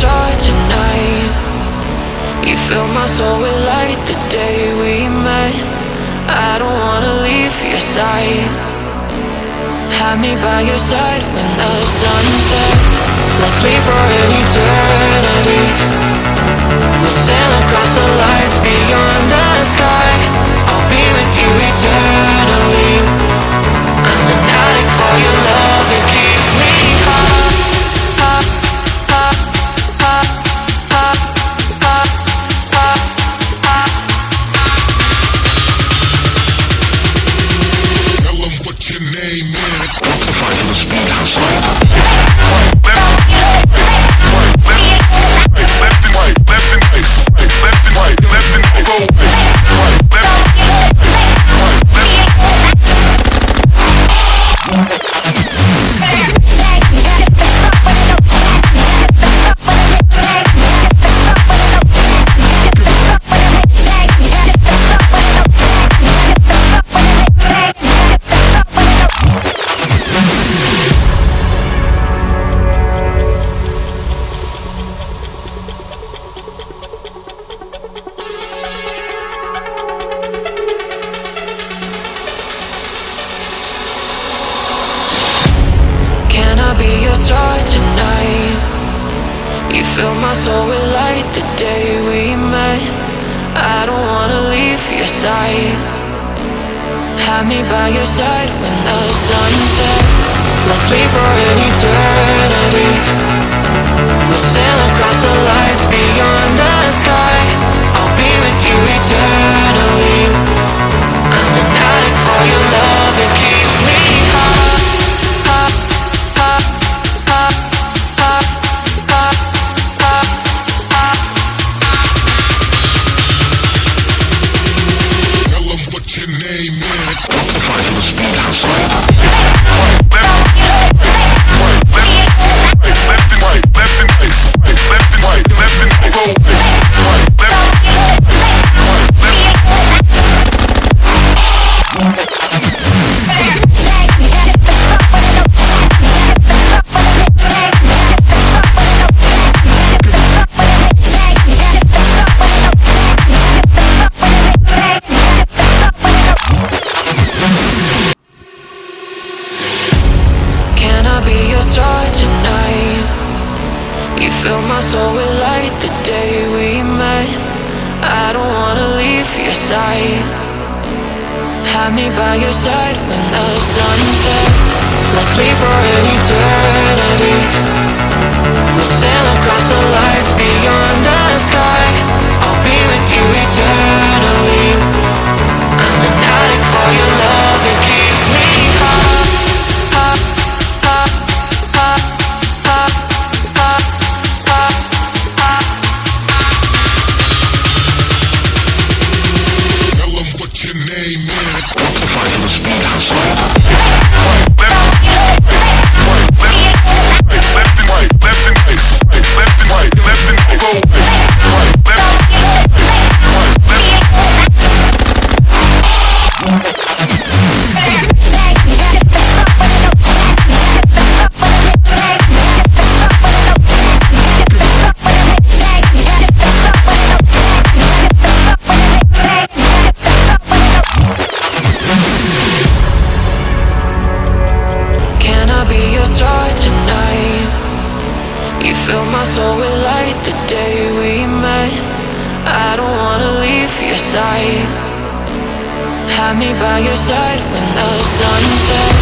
star tonight. You fill my soul with light the day we met. I don't wanna leave your side. Have me by your side when the sun sets. Let's leave for an eternity. We'll sail across the lights beyond the sky. I'll be with you eternally. I'm an addict for your love, it keeps me high. Tell them what your name is. Amplify for the speed house. Be your star tonight. You fill my soul with light the day we met. I don't wanna leave your side. Have me by your side when the sun sets. Let's leave for an eternity. We'll sail across the lights beyond the sky. I'll be with you eternally. I'm an addict for your love, it keeps me high. Star tonight. You fill my soul with light the day we met. I don't wanna leave your side. Have me by your side when the sun sets. Let's leave for an eternity. We'll sail across the lights beyond the sky. I'll be with you eternally. I'm an addict for your love, it keeps me high. Fill my soul with light the day we met. I don't wanna leave your side. Have me by your side when the sun sets.